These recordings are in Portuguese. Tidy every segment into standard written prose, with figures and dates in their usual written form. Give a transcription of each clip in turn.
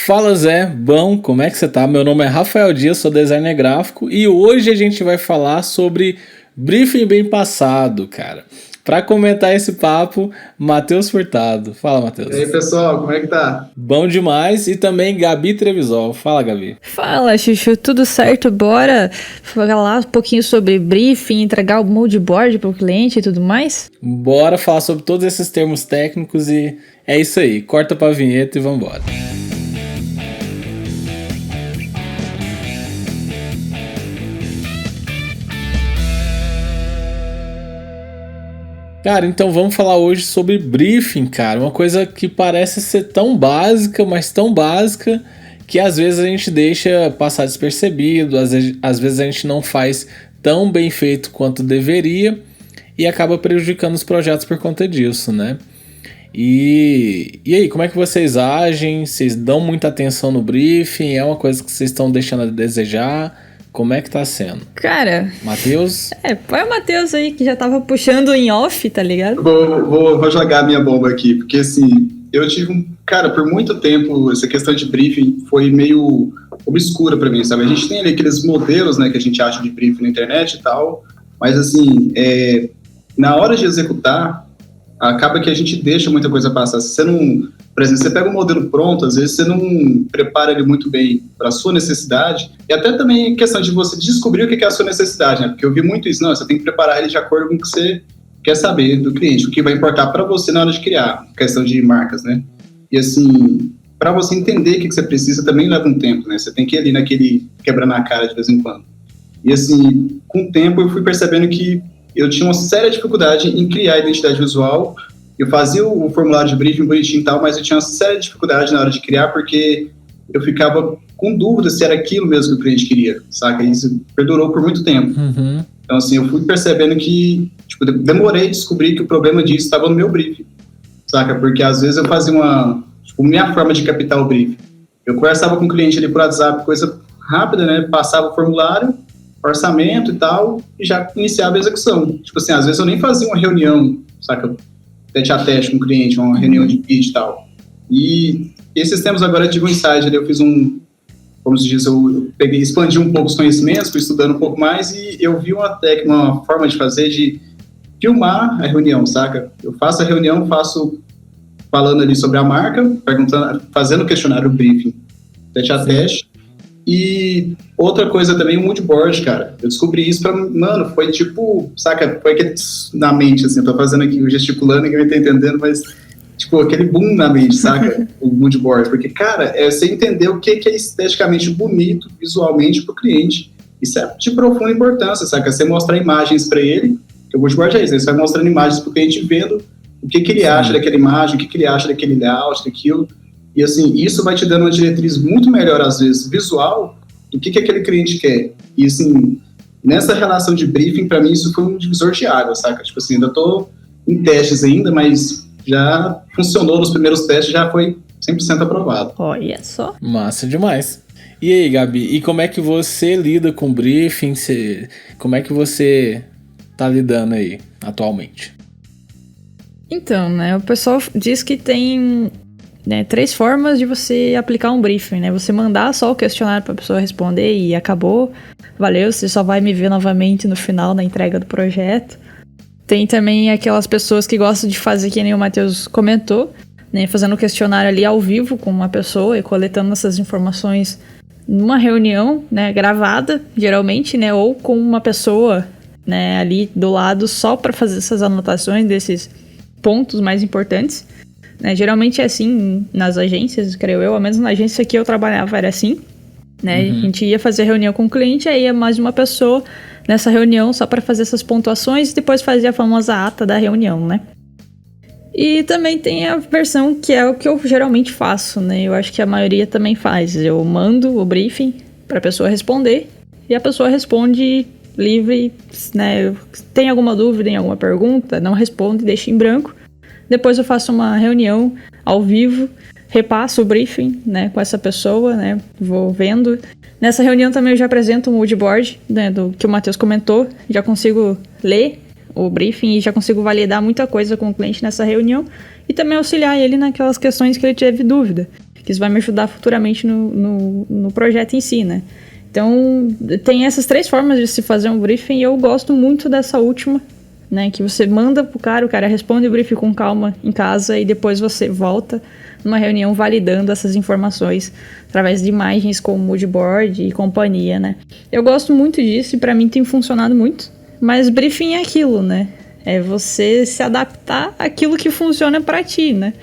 Fala Zé, bom, como é que você tá? Meu nome é Rafael Dias, sou designer gráfico e hoje a gente vai falar sobre briefing bem passado, cara. Para comentar esse papo, Matheus Furtado. Fala, E Matheus. aí, pessoal, como é que tá? Bom demais. E também Gabi Trevisol. Fala, Gabi. Fala, Chuchu, tudo certo? Bora falar um pouquinho sobre briefing, entregar o mood board para o cliente e tudo mais? Bora falar sobre todos esses termos técnicos e é isso aí. Corta pra vinheta e vambora. Cara, então vamos falar hoje sobre briefing, cara. Uma coisa que parece ser tão básica, mas tão básica, que às vezes a gente deixa passar despercebido, às vezes a gente não faz tão bem feito quanto deveria e acaba prejudicando os projetos por conta disso, né? E aí, como é que vocês agem? Vocês dão muita atenção no briefing? É uma coisa que vocês estão deixando a desejar? Como é que tá sendo? Cara, Matheus? põe o Matheus aí que já tava puxando em off, tá ligado? Vou jogar a minha bomba aqui, porque assim, eu tive Cara, por muito tempo, essa questão de briefing foi meio obscura pra mim, sabe? A gente tem ali aqueles modelos, né, que a gente acha de briefing na internet e tal, mas assim, na hora de executar, acaba que a gente deixa muita coisa passar. Se você não... Por exemplo, você pega um modelo pronto, às vezes você não prepara ele muito bem para a sua necessidade, e até também questão de você descobrir o que é a sua necessidade, né? Porque eu vi muito isso, não, você tem que preparar ele de acordo com o que você quer saber do cliente, o que vai importar para você na hora de criar, questão de marcas, né? E assim, para você entender o que você precisa também leva um tempo, né? Você tem que ir ali naquele quebrando a cara de vez em quando. E assim, com o tempo eu fui percebendo que eu tinha uma séria dificuldade em criar a identidade visual. Eu fazia o formulário de briefing bonitinho e tal, mas eu tinha uma séria dificuldade na hora de criar, porque eu ficava com dúvida se era aquilo mesmo que o cliente queria, saca? Isso perdurou por muito tempo. Uhum. Então, assim, eu fui percebendo que, tipo, demorei a descobrir que o problema disso estava no meu briefing, saca? Porque às vezes eu fazia minha forma de captar o briefing. Eu conversava com o cliente ali por WhatsApp, coisa rápida, né? Passava o formulário, orçamento e tal, e já iniciava a execução. Tipo assim, às vezes eu nem fazia uma reunião, saca? Tete a tete com o cliente, uma reunião de pitch e tal. E esses tempos agora eu tive um insight ali, eu fiz como se diz, eu expandi um pouco os conhecimentos, fui estudando um pouco mais e eu vi uma técnica, uma forma de fazer, de filmar a reunião, saca? Eu faço a reunião, falando ali sobre a marca, perguntando, fazendo o questionário briefing, tete a tete. E outra coisa também, o mood board, cara. Eu descobri isso mano, foi tipo, saca? Foi aquele na mente, assim, eu tô fazendo aqui, gesticulando, ninguém tá entendendo, mas, tipo, aquele boom na mente, saca? O mood board. Porque, cara, você entender o que é esteticamente bonito, visualmente, pro cliente. Isso é de profunda importância, saca? Você mostrar imagens pra ele, que o mood board é isso, né? Você vai mostrando imagens pro cliente vendo o que ele acha daquela imagem, o que ele acha daquele layout, daquilo. E assim, isso vai te dando uma diretriz muito melhor, às vezes, visual, do que aquele cliente quer. E assim, nessa relação de briefing, para mim, isso foi um divisor de água, saca? Tipo assim, ainda tô em testes ainda, mas já funcionou nos primeiros testes, já foi 100% aprovado. Olha só. Massa demais. E aí, Gabi, e como é que você lida com briefing? Como é que você tá lidando aí, atualmente? Então, né, o pessoal diz que tem... né, 3 formas de você aplicar um briefing, né? Você mandar só o questionário para a pessoa responder e acabou, valeu, você só vai me ver novamente no final da entrega do projeto. Tem também aquelas pessoas que gostam de fazer, que nem o Matheus comentou, né, fazendo o questionário ali ao vivo com uma pessoa e coletando essas informações numa reunião, né, gravada, geralmente, né, ou com uma pessoa, né, ali do lado só para fazer essas anotações desses pontos mais importantes. Né, geralmente é assim nas agências, creio eu, ao menos na agência que eu trabalhava era assim, né? A gente ia fazer reunião com o cliente, aí ia mais uma pessoa nessa reunião só para fazer essas pontuações e depois fazia a famosa ata da reunião, né? E também tem a versão que é o que eu geralmente faço, né? Eu acho que a maioria também faz. Eu mando o briefing para a pessoa responder e a pessoa responde livre, né? Tem alguma dúvida em alguma pergunta, não responde, deixa em branco. Depois eu faço uma reunião ao vivo, repasso o briefing, né, com essa pessoa, né, vou vendo. Nessa reunião também eu já apresento um mood board, né, do que o Matheus comentou, já consigo ler o briefing e já consigo validar muita coisa com o cliente nessa reunião e também auxiliar ele naquelas questões que ele teve dúvida. que isso vai me ajudar futuramente no projeto em si, né? Então, tem essas 3 formas de se fazer um briefing e eu gosto muito dessa última, né? Que você manda pro cara, o cara responde o briefing com calma em casa e depois você volta numa reunião validando essas informações através de imagens como moodboard e companhia, né? Eu gosto muito disso e pra mim tem funcionado muito, mas briefing é aquilo, né? É você se adaptar àquilo que funciona pra ti, né?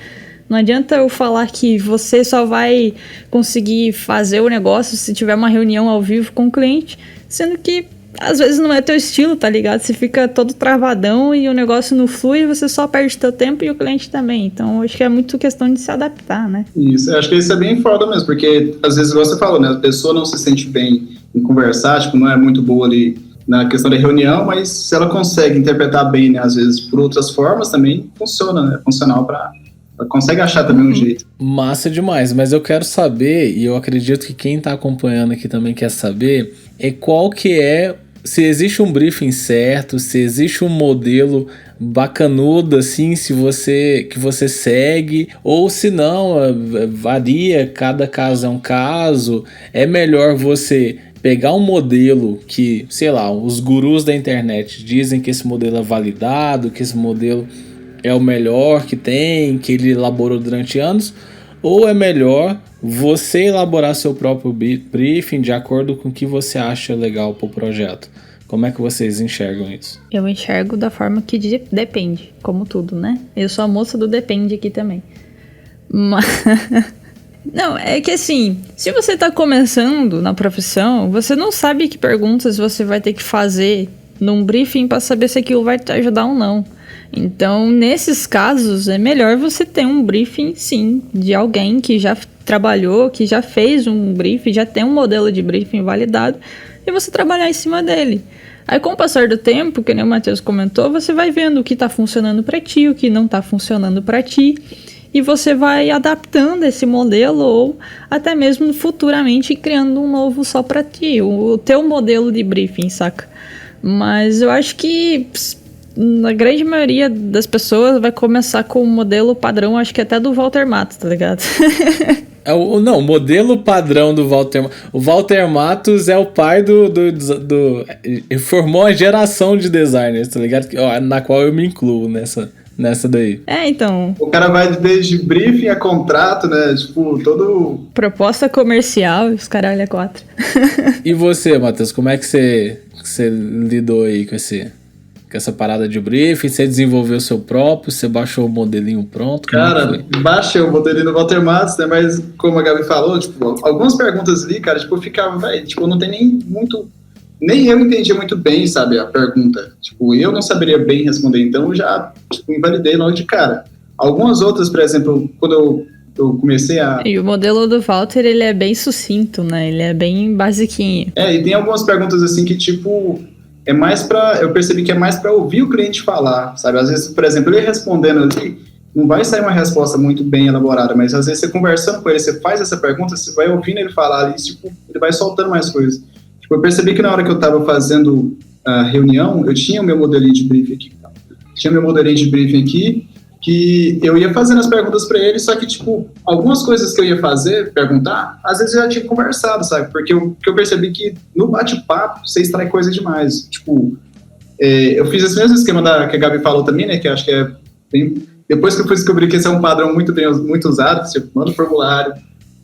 Não adianta eu falar que você só vai conseguir fazer o negócio se tiver uma reunião ao vivo com o cliente, sendo que às vezes não é teu estilo, tá ligado? Você fica todo travadão e o negócio não flui, você só perde teu tempo e o cliente também. Então, acho que é muito questão de se adaptar, né? Isso, eu acho que isso é bem foda mesmo, porque às vezes, igual você falou, né? A pessoa não se sente bem em conversar, tipo, não é muito boa ali na questão da reunião, mas se ela consegue interpretar bem, né? Às vezes, por outras formas também funciona, né? É funcional para... Ela consegue achar também um jeito. Massa demais, mas eu quero saber, e eu acredito que quem tá acompanhando aqui também quer saber, é qual que é, se existe um briefing certo, se existe um modelo bacanudo, assim, que você segue, ou se não, varia, cada caso é um caso, é melhor você pegar um modelo que, sei lá, os gurus da internet dizem que esse modelo é validado, que esse modelo é o melhor que tem, que ele elaborou durante anos, ou é melhor você elaborar seu próprio briefing de acordo com o que você acha legal para o projeto? Como é que vocês enxergam isso? Eu enxergo da forma que depende, como tudo, né? Eu sou a moça do depende aqui também. Mas... Não, é que assim, se você tá começando na profissão, você não sabe que perguntas você vai ter que fazer num briefing para saber se aquilo vai te ajudar ou não. Então, nesses casos, é melhor você ter um briefing, sim, de alguém que já trabalhou, que já fez um briefing, já tem um modelo de briefing validado, e você trabalhar em cima dele. Aí, com o passar do tempo, que nem o Matheus comentou, você vai vendo o que está funcionando para ti, o que não está funcionando para ti, e você vai adaptando esse modelo ou até mesmo futuramente criando um novo só para ti, o teu modelo de briefing, saca? Mas eu acho que na grande maioria das pessoas vai começar com o modelo padrão, acho que até do Walter Matos, tá ligado? Não, o modelo padrão do Walter Matos. O Walter Matos é o pai ele formou uma geração de designers, tá ligado? Na qual eu me incluo nessa daí. Então. O cara vai desde briefing a contrato, né? Tipo, todo... Proposta comercial, os caralho é 4. E você, Matheus, como é que você lidou aí com essa parada de briefing? Você desenvolveu o seu próprio? Você baixou o modelinho pronto? Cara, baixei o modelinho do Walter Matos, né? Mas como a Gabi falou, tipo, algumas perguntas ali, cara, tipo, eu ficava, velho, tipo, não tem nem eu entendia muito bem, sabe, a pergunta. Tipo, eu não saberia bem responder, então eu já, tipo, invalidei logo de cara. Algumas outras, por exemplo, quando eu comecei a... E o modelo do Walter, ele é bem sucinto, né? Ele é bem basiquinho. E tem algumas perguntas, assim, que, tipo, é mais pra... Eu percebi que é mais pra ouvir o cliente falar, sabe? Às vezes, por exemplo, ele respondendo ali, não vai sair uma resposta muito bem elaborada, mas às vezes você conversando com ele, você faz essa pergunta, você vai ouvindo ele falar ali, tipo, ele vai soltando mais coisas. Tipo, eu percebi que na hora que eu tava fazendo a reunião, eu tinha o meu modelinho de briefing aqui. Que eu ia fazendo as perguntas para ele, só que, tipo, algumas coisas que eu ia perguntar, às vezes eu já tinha conversado, sabe? Porque eu percebi que no bate-papo você extrai coisa demais. Tipo, eu fiz esse mesmo esquema que a Gabi falou também, né? Que eu acho que é bem... Depois que eu fui descobrir que esse é um padrão muito usado, você manda o formulário,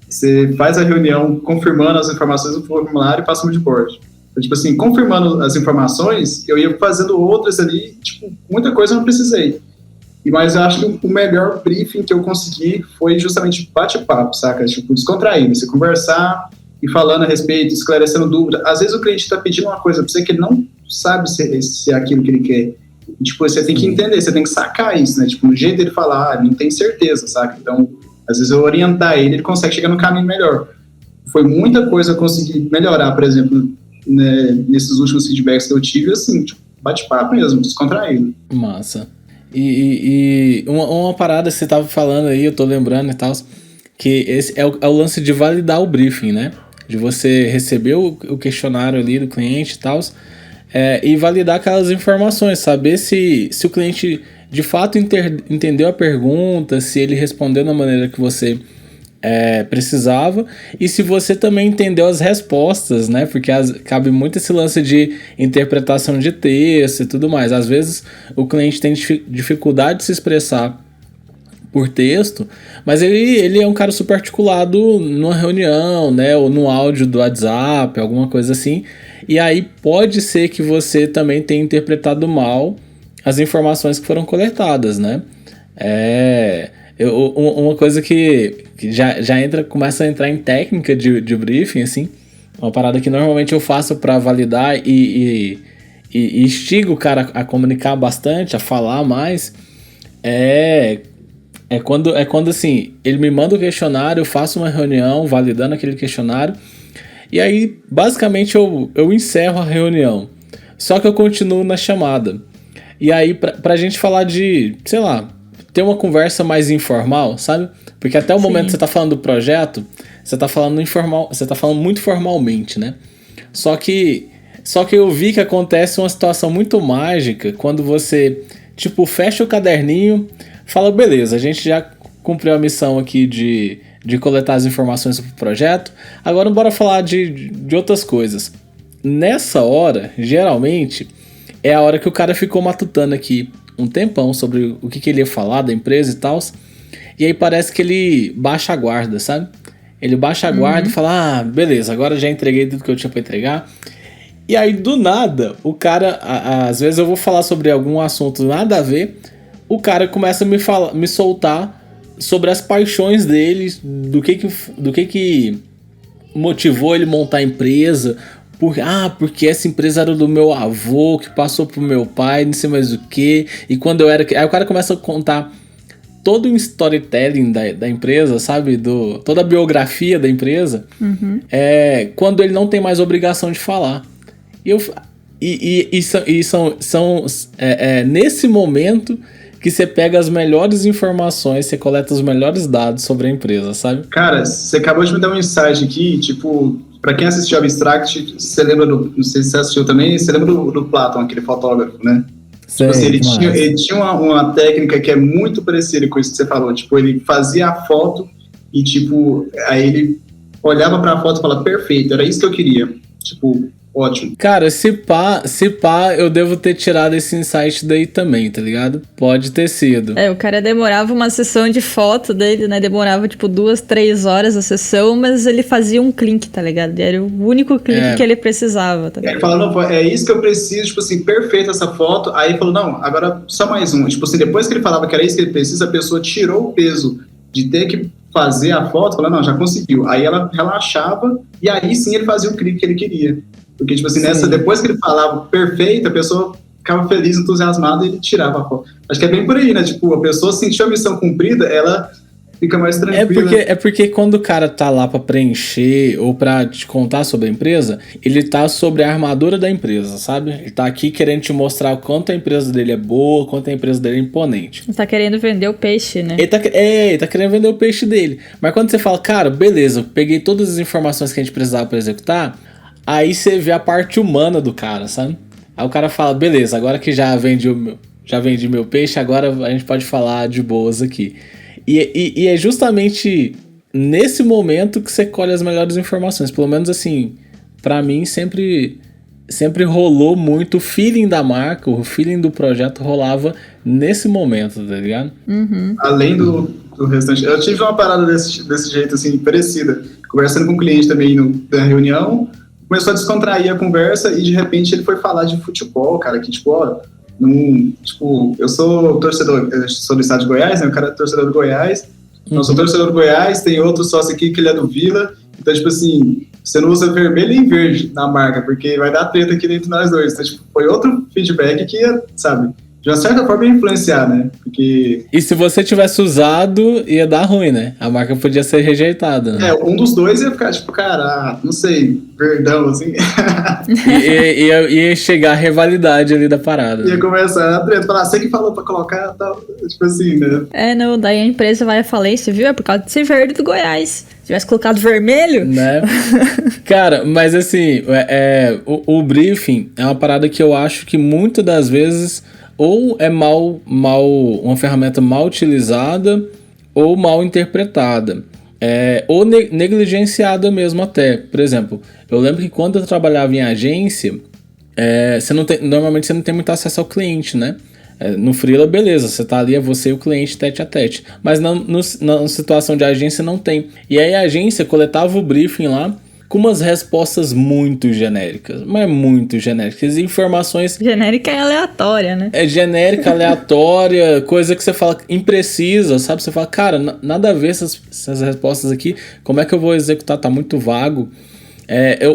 você faz a reunião confirmando as informações do formulário e passa no moodboard. Então, tipo assim, confirmando as informações, eu ia fazendo outras ali, tipo, muita coisa eu não precisei. Mas eu acho que o melhor briefing que eu consegui foi justamente bate-papo, saca? Tipo, descontraído, você conversar e falando a respeito, esclarecendo dúvida. Às vezes o cliente está pedindo uma coisa para você que ele não sabe se é aquilo que ele quer. E, tipo, você tem que entender, você tem que sacar isso, né? Tipo, no jeito dele falar, não tem certeza, saca? Então, às vezes eu orientar ele consegue chegar no caminho melhor. Foi muita coisa que eu consegui melhorar, por exemplo, né, nesses últimos feedbacks que eu tive, assim, tipo, bate-papo mesmo, descontraído. Massa. E uma parada que você tava falando aí, eu tô lembrando e tal, que esse é o lance de validar o briefing, né? De você receber o questionário ali do cliente e tal, e validar aquelas informações, saber se o cliente de fato entendeu a pergunta, se ele respondeu da maneira que você precisava, e se você também entendeu as respostas, né? Porque cabe muito esse lance de interpretação de texto e tudo mais. Às vezes o cliente tem dificuldade de se expressar por texto, mas ele é um cara super articulado numa reunião, né? Ou no áudio do WhatsApp, alguma coisa assim. E aí pode ser que você também tenha interpretado mal as informações que foram coletadas, né? Uma coisa que já começa a entrar em técnica de briefing, assim, uma parada que normalmente eu faço para validar e instigo o cara a comunicar bastante, a falar mais, é quando assim, ele me manda o questionário, eu faço uma reunião validando aquele questionário, e aí basicamente eu encerro a reunião, só que eu continuo na chamada. E aí pra gente falar de, sei lá, ter uma conversa mais informal, sabe? Porque até o momento que você tá falando do projeto, você tá falando informal, você tá falando muito formalmente, né? Só que eu vi que acontece uma situação muito mágica quando você, tipo, fecha o caderninho, fala, beleza, a gente já cumpriu a missão aqui de coletar as informações sobre o projeto, agora bora falar de outras coisas. Nessa hora, geralmente, é a hora que o cara ficou matutando aqui um tempão sobre o que ele ia falar da empresa e tal, e aí parece que ele baixa a guarda, sabe? Ele baixa a guarda e fala, beleza, agora já entreguei tudo que eu tinha pra entregar. E aí, do nada, o cara, às vezes eu vou falar sobre algum assunto nada a ver, o cara começa a me soltar sobre as paixões dele, do que motivou ele montar a empresa, porque essa empresa era do meu avô, que passou pro meu pai, não sei mais o que, e quando eu era... Aí o cara começa a contar todo o storytelling da empresa, sabe? Toda a biografia da empresa, quando ele não tem mais obrigação de falar. Nesse momento que você pega as melhores informações, você coleta os melhores dados sobre a empresa, sabe? Cara, você acabou de me dar um insight aqui, tipo, pra quem assistiu Abstract, você lembra não sei se você assistiu também, você lembra do Platon, aquele fotógrafo, né? Sei, tipo assim, ele tinha uma técnica que é muito parecida com isso que você falou, tipo, ele fazia a foto e, tipo, aí ele olhava pra foto e falava, perfeito, era isso que eu queria, tipo... Ótimo. Cara, se pá, eu devo ter tirado esse insight daí também, tá ligado? Pode ter sido. O cara demorava uma sessão de foto dele, né? Demorava, tipo, 2-3 horas a sessão, mas ele fazia um clique, tá ligado? Era o único clique que ele precisava, tá ligado? Ele falou, não, é isso que eu preciso, tipo assim, perfeito essa foto. Aí ele falou, não, agora só mais um. Tipo assim, depois que ele falava que era isso que ele precisa, a pessoa tirou o peso de ter que fazer a foto, falou, não, já conseguiu. Aí ela relaxava e aí sim ele fazia o clique que ele queria. Porque, tipo assim, depois que ele falava perfeito, a pessoa ficava feliz, entusiasmada e ele tirava a foto. Acho que é bem por aí, né? Tipo, a pessoa sentiu a missão cumprida, ela fica mais tranquila. É porque quando o cara tá lá pra preencher ou pra te contar sobre a empresa, ele tá sobre a armadura da empresa, sabe? Ele tá aqui querendo te mostrar o quanto a empresa dele é boa, quanto a empresa dele é imponente. Ele tá querendo vender o peixe, né? Ele tá querendo vender o peixe dele. Mas quando você fala, cara, beleza, peguei todas as informações que a gente precisava pra executar, aí você vê a parte humana do cara, sabe? Aí o cara fala, beleza, agora que já vendi meu peixe, agora a gente pode falar de boas aqui. E é justamente nesse momento que você colhe as melhores informações. Pelo menos assim, pra mim sempre rolou muito o feeling da marca, o feeling do projeto rolava nesse momento, tá ligado? Além do restante. Eu tive uma parada desse jeito, assim, parecida. Conversando com um cliente também na reunião, começou a descontrair a conversa e de repente ele foi falar de futebol, cara, que tipo, eu sou torcedor, eu sou do estado de Goiás, né, o cara é torcedor do Goiás, eu sou torcedor do Goiás, tem outro sócio aqui que ele é do Vila, então tipo assim, você não usa vermelho e verde na marca, porque vai dar treta aqui dentro de nós dois, então tipo, foi outro feedback que ia, sabe, de uma certa forma ia influenciar, né? Porque... E se você tivesse usado, ia dar ruim, né? A marca podia ser rejeitada, né? Um dos dois ia ficar tipo, cara, não sei, verdão, assim. ia chegar a rivalidade ali da parada. Ia começar a treta, falar, você que falou pra colocar, tal, tipo assim, né? Não, daí a empresa vai à falência, viu? É por causa de ser verde do Goiás. Se tivesse colocado vermelho... Né? Cara, mas assim, o briefing é uma parada que eu acho que muitas das vezes... ou é uma ferramenta mal utilizada ou mal interpretada. ou negligenciada mesmo até. Por exemplo, eu lembro que quando eu trabalhava em agência, normalmente você não tem muito acesso ao cliente, né? No freela, beleza, você tá ali, é você e o cliente tete a tete. Mas na situação de agência não tem. E aí a agência coletava o briefing lá com umas respostas muito genéricas, mas muito genéricas, informações... Genérica e aleatória, né? É genérica, aleatória, coisa que você fala imprecisa, sabe? Você fala, cara, nada a ver essas respostas aqui, como é que eu vou executar? Tá muito vago.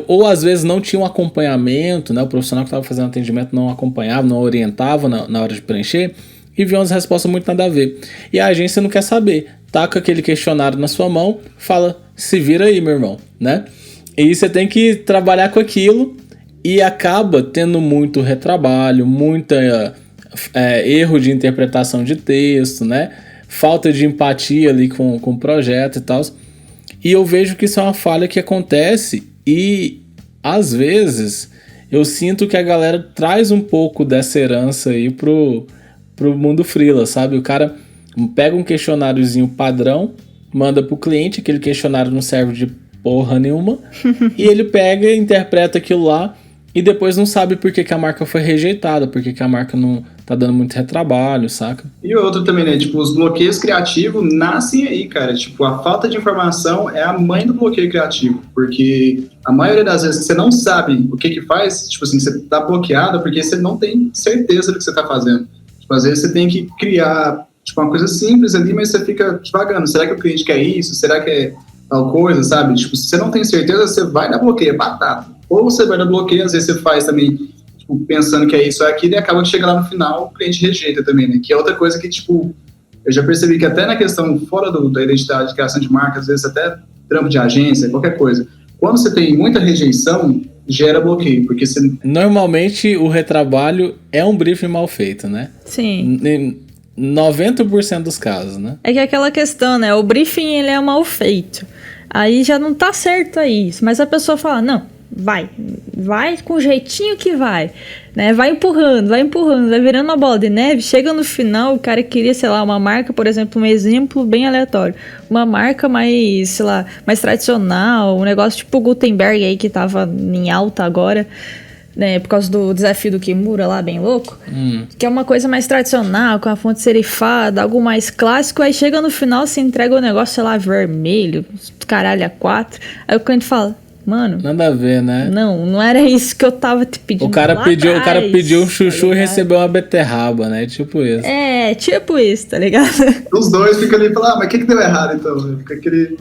Ou às vezes não tinha um acompanhamento, né? O profissional que estava fazendo atendimento não acompanhava, não orientava na hora de preencher, e viu umas respostas muito nada a ver. E a agência não quer saber, taca aquele questionário na sua mão, fala, se vira aí, meu irmão, né? E você tem que trabalhar com aquilo e acaba tendo muito retrabalho, muita erro de interpretação de texto, né? Falta de empatia ali com o projeto e tal. E eu vejo que isso é uma falha que acontece e, às vezes, eu sinto que a galera traz um pouco dessa herança aí pro mundo freela, sabe? O cara pega um questionáriozinho padrão, manda pro cliente, aquele questionário não serve de porra nenhuma, e ele pega, interpreta aquilo lá e depois não sabe por que a marca foi rejeitada, por que a marca não tá dando muito retrabalho, saca? E outro também, né? Tipo, os bloqueios criativos nascem aí, cara. Tipo, a falta de informação é a mãe do bloqueio criativo, porque a maioria das vezes você não sabe o que faz, tipo assim, você tá bloqueado porque você não tem certeza do que você tá fazendo. Tipo, às vezes você tem que criar, tipo, uma coisa simples ali, mas você fica devagando. Será que o cliente quer isso? Será que é tal coisa, sabe? Tipo, se você não tem certeza, você vai dar bloqueio, é batata. Ou você vai dar bloqueio, às vezes você faz também, tipo, pensando que é isso ou aquilo, e acaba que chega lá no final, o cliente rejeita também, né? Que é outra coisa que, tipo, eu já percebi que até na questão fora da identidade de criação de marca, às vezes até trampo de agência, qualquer coisa, quando você tem muita rejeição, gera bloqueio, porque você... Normalmente, o retrabalho é um briefing mal feito, né? Sim. 90% dos casos, né? É que é aquela questão, né? O briefing, ele é mal feito. Aí já não tá certo isso. Mas a pessoa fala, não, vai com o jeitinho que vai, né? Vai empurrando, vai virando uma bola de neve. Chega no final, o cara queria, sei lá, uma marca, por exemplo, um exemplo bem aleatório. Uma marca mais, sei lá, mais tradicional, um negócio tipo Gutenberg aí que tava em alta agora, né, por causa do desafio do Kimura lá, bem louco, que é uma coisa mais tradicional, com a fonte serifada, algo mais clássico, aí chega no final, se entrega o negócio, sei lá, vermelho, caralho, a 4, aí o cliente fala, mano... Nada a ver, né? Não era isso que eu tava te pedindo. O cara pediu um chuchu, tá, e recebeu uma beterraba, né? Tipo isso. É, tipo isso, tá ligado? Os dois ficam ali e falam, mas o que deu errado, então? Fica aquele...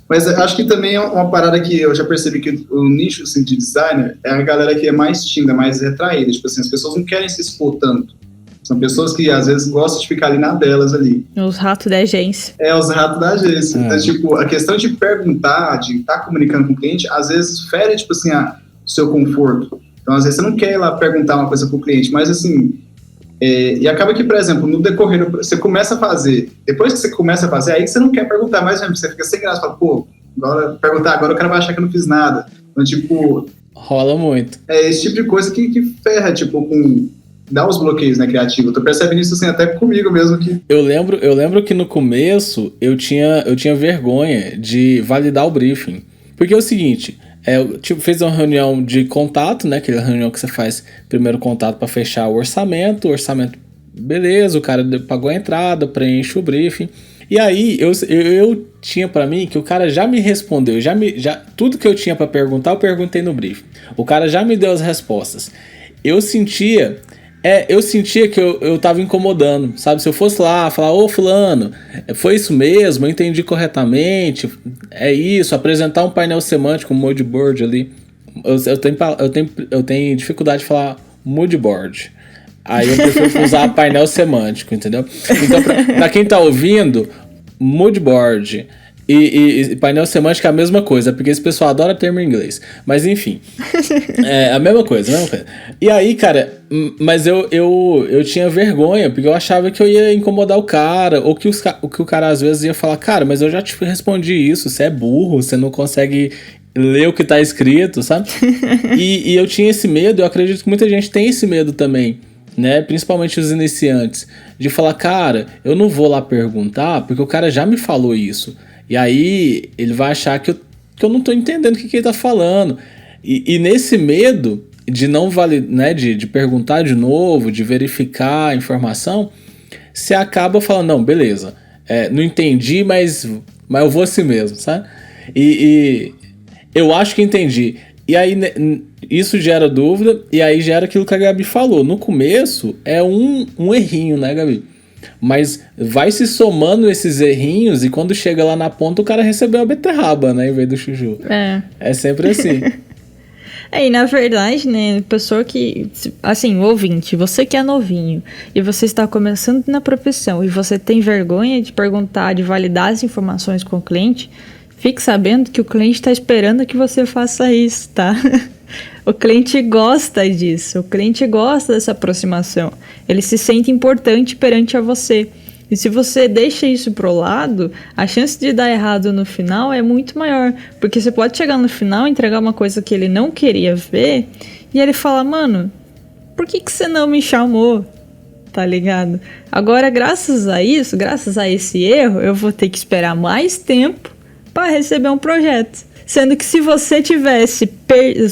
Mas acho que também é uma parada que eu já percebi que o nicho assim, de designer é a galera que é mais tímida, mais retraída. Tipo assim, as pessoas não querem se expor tanto. São pessoas que às vezes gostam de ficar ali na delas ali. Os ratos da agência. Os ratos da agência. Então, tipo, a questão de perguntar, de estar comunicando com o cliente, às vezes fere, tipo assim, o seu conforto. Então, às vezes você não quer ir lá perguntar uma coisa pro cliente, mas assim... e acaba que, por exemplo, no decorrer, você começa a fazer, depois que você começa a fazer, aí que você não quer perguntar mais mesmo, você fica sem graça, fala, pô, agora o cara vai achar que eu não fiz nada. Então, tipo... Rola muito. É esse tipo de coisa que ferra, tipo, dá os bloqueios, né, criativo. Eu tô percebendo isso, assim, até comigo mesmo. Eu lembro que no começo eu tinha vergonha de validar o briefing. Porque é o seguinte... fez uma reunião de contato, né? Aquela reunião que você faz primeiro contato para fechar o orçamento, beleza, o cara pagou a entrada, preenche o briefing. E aí eu tinha para mim que o cara já me respondeu, tudo que eu tinha para perguntar, eu perguntei no briefing. O cara já me deu as respostas. Eu sentia que eu tava incomodando, sabe? Se eu fosse lá falar, ô fulano, foi isso mesmo, eu entendi corretamente, é isso, apresentar um painel semântico, um mood board ali. Eu tenho dificuldade de falar mood board. Aí eu prefiro usar painel semântico, entendeu? Então, pra quem tá ouvindo, mood board e painel semântico é a mesma coisa, porque esse pessoal adora termo em inglês. Mas enfim, é a mesma coisa. E aí, cara, mas eu tinha vergonha, porque eu achava que eu ia incomodar o cara, ou que o cara às vezes ia falar, cara, mas eu já te respondi isso, você é burro, você não consegue ler o que tá escrito, sabe? E eu tinha esse medo, eu acredito que muita gente tem esse medo também, né? Principalmente os iniciantes, de falar, cara, eu não vou lá perguntar, porque o cara já me falou isso. E aí ele vai achar que eu não tô entendendo o que ele tá falando. E nesse medo de não validar, né, de perguntar de novo, de verificar a informação, você acaba falando, não, beleza, não entendi, mas eu vou assim mesmo, sabe? E eu acho que entendi. E aí isso gera dúvida, e aí gera aquilo que a Gabi falou. No começo é um errinho, né, Gabi? Mas vai se somando esses errinhos, e quando chega lá na ponta o cara recebeu a beterraba, né, em vez do chuchu. É sempre assim. E na verdade, né, pessoa que, assim, ouvinte, você que é novinho e você está começando na profissão e você tem vergonha de perguntar, de validar as informações com o cliente, fique sabendo que o cliente está esperando que você faça isso, tá? O cliente gosta disso, o cliente gosta dessa aproximação, ele se sente importante perante a você. E se você deixa isso pro lado, a chance de dar errado no final é muito maior. Porque você pode chegar no final e entregar uma coisa que ele não queria ver, e ele fala, mano, por que você não me chamou? Tá ligado? Agora, graças a isso, graças a esse erro, eu vou ter que esperar mais tempo para receber um projeto. Sendo que se você tivesse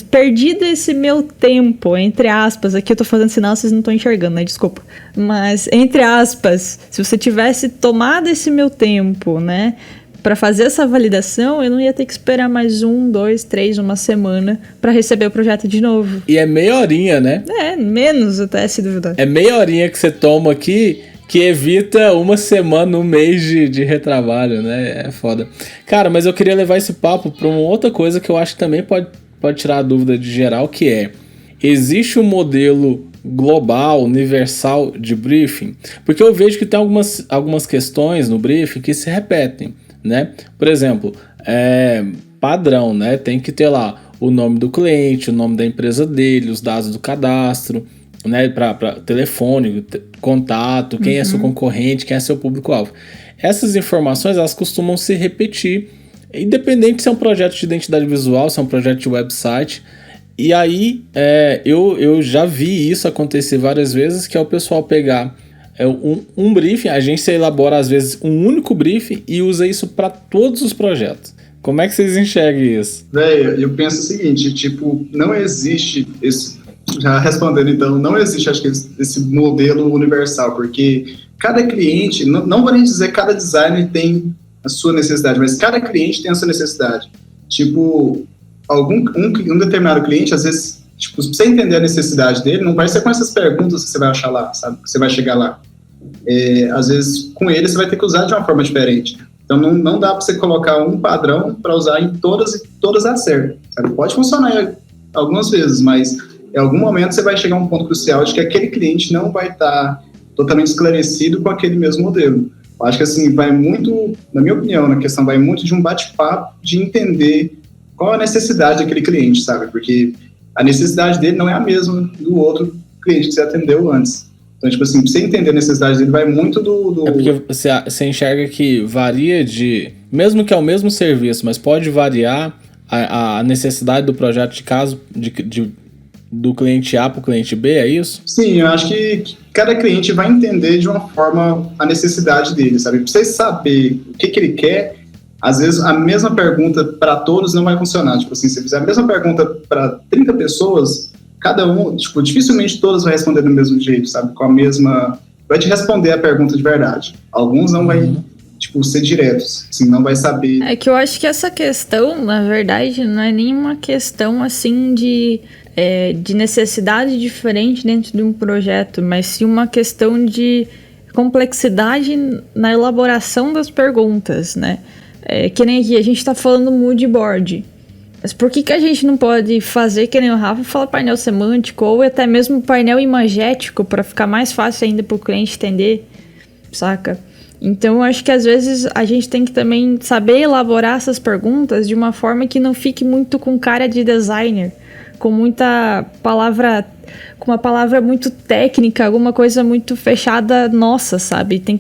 perdido esse meu tempo, entre aspas, aqui eu tô fazendo sinal, vocês não estão enxergando, né? Desculpa. Mas, entre aspas, se você tivesse tomado esse meu tempo, né, para fazer essa validação, eu não ia ter que esperar mais 1, 2, 3, uma semana para receber o projeto de novo. E é meia horinha, né? Menos até, se duvidar. É meia horinha que você toma aqui, que evita uma semana, um mês de retrabalho, né? É foda. Cara, mas eu queria levar esse papo para uma outra coisa que eu acho que também pode tirar a dúvida de geral, que é: existe um modelo global, universal de briefing? Porque eu vejo que tem algumas questões no briefing que se repetem, né? Por exemplo, padrão, né? Tem que ter lá o nome do cliente, o nome da empresa dele, os dados do cadastro, né, para telefone, contato, quem é seu concorrente, quem é seu público-alvo. Essas informações, elas costumam se repetir, independente se é um projeto de identidade visual, se é um projeto de website. E aí, eu já vi isso acontecer várias vezes, que é o pessoal pegar um briefing, a agência elabora às vezes um único briefing e usa isso para todos os projetos. Como é que vocês enxergam isso? Eu penso o seguinte, tipo, não existe esse... Já respondendo, então, não existe, acho que, esse modelo universal, porque cada cliente, não vou nem dizer que cada designer tem a sua necessidade, mas cada cliente tem a sua necessidade. Tipo, um determinado cliente, às vezes, tipo, pra você entender a necessidade dele, não vai ser com essas perguntas que você vai achar lá, sabe? Que você vai chegar lá. Às vezes, com ele, você vai ter que usar de uma forma diferente. Então, não dá para você colocar um padrão para usar em todas, e todas dá certo, sabe? Pode funcionar algumas vezes, mas em algum momento você vai chegar a um ponto crucial de que aquele cliente não vai estar totalmente esclarecido com aquele mesmo modelo. Eu acho que, assim, vai muito, na minha opinião, na questão, vai muito de um bate-papo de entender qual a necessidade daquele cliente, sabe? Porque a necessidade dele não é a mesma do outro cliente que você atendeu antes. Então, tipo assim, pra você entender a necessidade dele, vai muito do... É porque você enxerga que varia mesmo que é o mesmo serviço, mas pode variar a necessidade do projeto de caso do cliente A para o cliente B, é isso? Sim, eu acho que cada cliente vai entender de uma forma a necessidade dele, sabe? Pra você saber o que ele quer, às vezes a mesma pergunta para todos não vai funcionar. Tipo assim, se você fizer a mesma pergunta para 30 pessoas, cada um, tipo, dificilmente todas vão responder do mesmo jeito, sabe? Com a mesma... Vai te responder a pergunta de verdade. Alguns não vai, tipo, ser diretos, assim, não vai saber... É que eu acho que essa questão, na verdade, não é nenhuma questão, assim, de necessidade diferente dentro de um projeto, mas sim uma questão de complexidade na elaboração das perguntas, né? Que nem aqui, a gente tá falando mood board. Mas por que a gente não pode fazer, que nem o Rafa fala, painel semântico, ou até mesmo painel imagético, para ficar mais fácil ainda para o cliente entender, saca? Então, eu acho que às vezes a gente tem que também saber elaborar essas perguntas de uma forma que não fique muito com cara de designer, com muita palavra, com uma palavra muito técnica, alguma coisa muito fechada nossa, sabe? Tem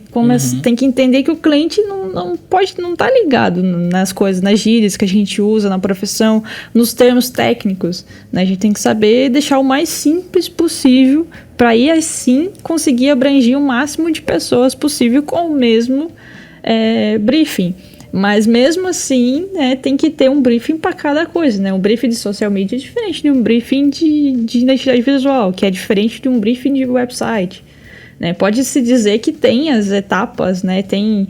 que entender que o cliente não tá ligado nas coisas, nas gírias que a gente usa na profissão, nos termos técnicos, né? A gente tem que saber deixar o mais simples possível para aí assim conseguir abranger o máximo de pessoas possível com o mesmo briefing. Mas mesmo assim, né, tem que ter um briefing para cada coisa, né? Um briefing de social media é diferente de um briefing de identidade visual, que é diferente de um briefing de website, né? Pode-se dizer que tem as etapas, né? Tem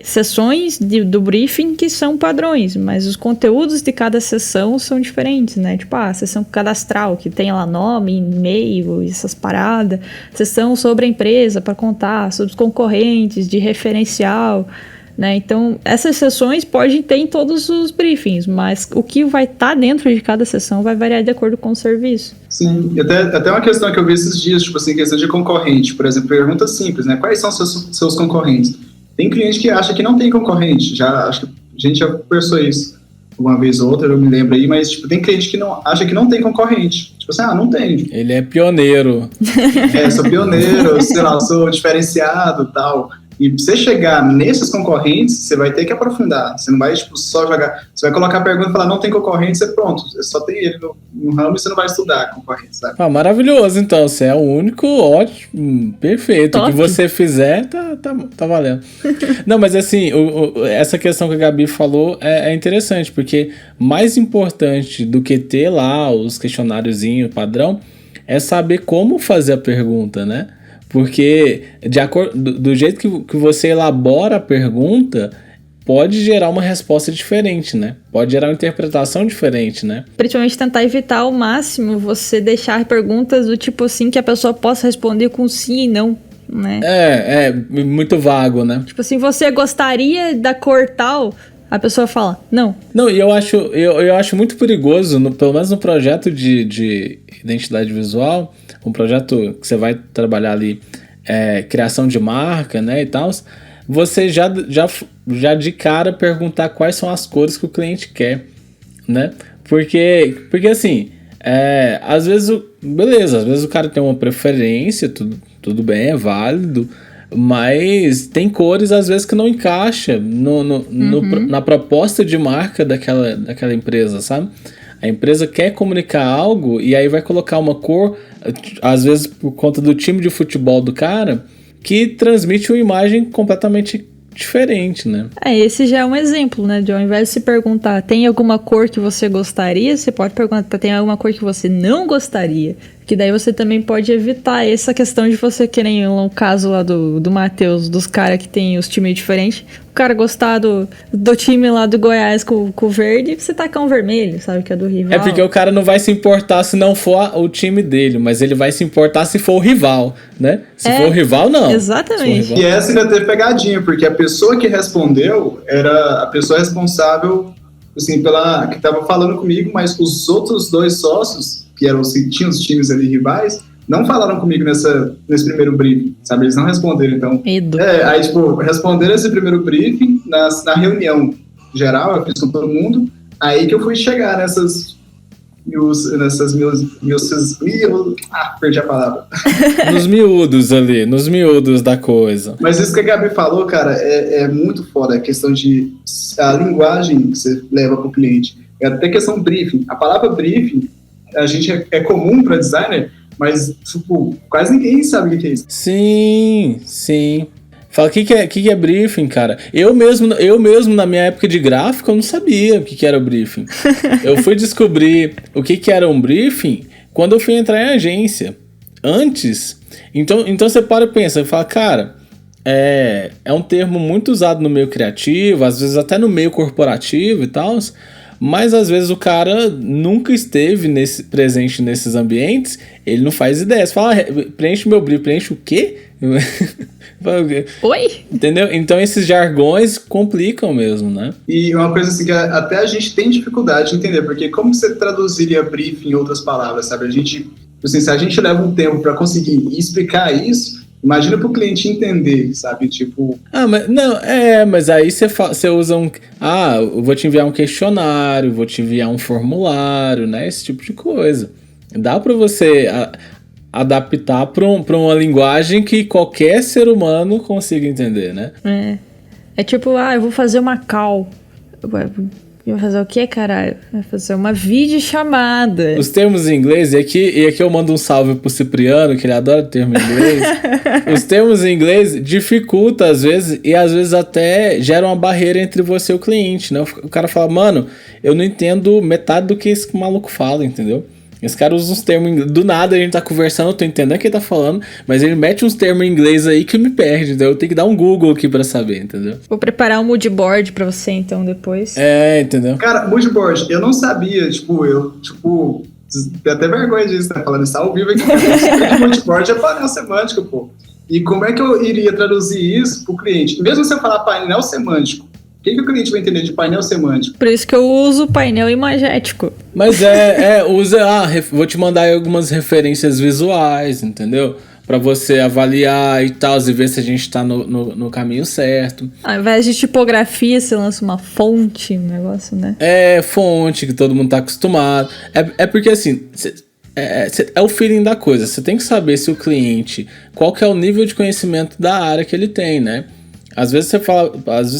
sessões do briefing que são padrões, mas os conteúdos de cada sessão são diferentes, né? Tipo, a sessão cadastral, que tem lá nome, e-mail, essas paradas. Sessão sobre a empresa, para contar, sobre os concorrentes, de referencial, né? Então, essas sessões podem ter em todos os briefings, mas o que vai estar dentro de cada sessão vai variar de acordo com o serviço. Sim, até uma questão que eu vi esses dias, tipo assim, questão de concorrente, por exemplo, pergunta simples, né? Quais são seus concorrentes? Tem cliente que acha que não tem concorrente, acho que a gente já conversou isso uma vez ou outra, eu me lembro aí, mas tipo, tem cliente que acha que não tem concorrente. Tipo assim, não tem. Ele é pioneiro. Sou pioneiro, sei lá, sou diferenciado e tal. E pra você chegar nesses concorrentes, você vai ter que aprofundar. Você não vai, tipo, só jogar... Você vai colocar a pergunta e falar, não tem concorrente, você pronto. Só tem ele no ramo e você não vai estudar concorrente, sabe? Maravilhoso, então. Você é o único, ótimo, perfeito. Top. O que você fizer, tá valendo. Não, mas assim, essa questão que a Gabi falou é interessante, porque mais importante do que ter lá os questionáriozinhos padrão é saber como fazer a pergunta, né? Porque de acordo, do jeito que você elabora a pergunta, pode gerar uma resposta diferente, né? Pode gerar uma interpretação diferente, né? Principalmente tentar evitar ao máximo você deixar perguntas do tipo assim que a pessoa possa responder com sim e não, né? É muito vago, né? Tipo assim, você gostaria da cor tal? A pessoa fala, não. Não, e eu acho muito perigoso, pelo menos no projeto de identidade visual, um projeto que você vai trabalhar ali, criação de marca, né, e tal, você já de cara perguntar quais são as cores que o cliente quer, né? Porque assim, às vezes o cara tem uma preferência, tudo bem, é válido, mas tem cores às vezes que não encaixa na proposta de marca daquela empresa, sabe? A empresa quer comunicar algo e aí vai colocar uma cor, às vezes por conta do time de futebol do cara, que transmite uma imagem completamente diferente, né? Esse já é um exemplo, né? De ao invés de se perguntar, tem alguma cor que você gostaria? Você pode perguntar, tem alguma cor que você não gostaria? Que daí você também pode evitar essa questão de você querer, no caso lá do Matheus, dos caras que tem os times diferentes, o cara gostar do time lá do Goiás com o verde, você tacar um vermelho, sabe, que é do rival. É porque o cara não vai se importar se não for o time dele, mas ele vai se importar se for o rival, né? Se for o rival, não. Exatamente. E essa ainda teve pegadinha, porque a pessoa que respondeu era a pessoa responsável, assim, que estava falando comigo, mas os outros dois sócios, que tinham os times ali rivais, não falaram comigo nesse primeiro briefing, sabe? Eles não responderam, então... Medo. Aí, tipo, responderam esse primeiro briefing na reunião geral, eu fiz com todo mundo, aí que eu fui chegar perdi a palavra. Nos miúdos ali, nos miúdos da coisa. Mas isso que a Gabi falou, cara, é muito foda, a questão de a linguagem que você leva para o cliente. É até questão briefing. A palavra briefing, a gente é comum para designer, mas tipo, quase ninguém sabe o que é isso. Sim. Fala, o que é briefing, cara? Eu mesmo, na minha época de gráfico, eu não sabia o que era o briefing. Eu fui descobrir o que era um briefing quando eu fui entrar em agência. Antes, então você para e pensa, e fala, cara, é um termo muito usado no meio criativo, às vezes até no meio corporativo e tal, mas às vezes o cara nunca esteve presente nesses ambientes, ele não faz ideia. Você fala, preenche meu briefing, preenche o quê? Oi? Entendeu? Então esses jargões complicam mesmo, né? E uma coisa assim que até a gente tem dificuldade de entender, porque como você traduziria briefing em outras palavras, sabe? Assim, se a gente leva um tempo para conseguir explicar isso, imagina para o cliente entender, sabe? Tipo... mas aí você usa eu vou te enviar um questionário, vou te enviar um formulário, né? Esse tipo de coisa. Dá para você adaptar para uma linguagem que qualquer ser humano consiga entender, né? É tipo, eu vou fazer uma call. vai fazer o quê, caralho? Vai fazer uma videochamada. Os termos em inglês, e aqui eu mando um salve pro Cipriano, que ele adora termo em inglês. Os termos em inglês dificultam às vezes, e às vezes até geram uma barreira entre você e o cliente, né? O cara fala, mano, eu não entendo metade do que esse maluco fala, entendeu? Esse cara usa uns termos em inglês. Do nada a gente tá conversando, eu tô entendendo o que ele tá falando, mas ele mete uns termos em inglês aí que me perde, então eu tenho que dar um Google aqui pra saber, entendeu? Vou preparar um mood board pra você, então, depois. Entendeu? Cara, mood board, eu não sabia, tem até vergonha disso, tá falando isso ao vivo aqui. Mood board é painel semântico, pô. E como é que eu iria traduzir isso pro cliente? Mesmo se eu falar painel semântico, o que o cliente vai entender de painel semântico? Por isso que eu uso painel imagético. Mas vou te mandar aí algumas referências visuais, entendeu? Pra você avaliar e tal, e ver se a gente tá no caminho certo. Ao invés de tipografia, você lança uma fonte, um negócio, né? Fonte, que todo mundo tá acostumado. É porque assim, é o feeling da coisa. Você tem que saber se o cliente, qual que é o nível de conhecimento da área que ele tem, né? Às vezes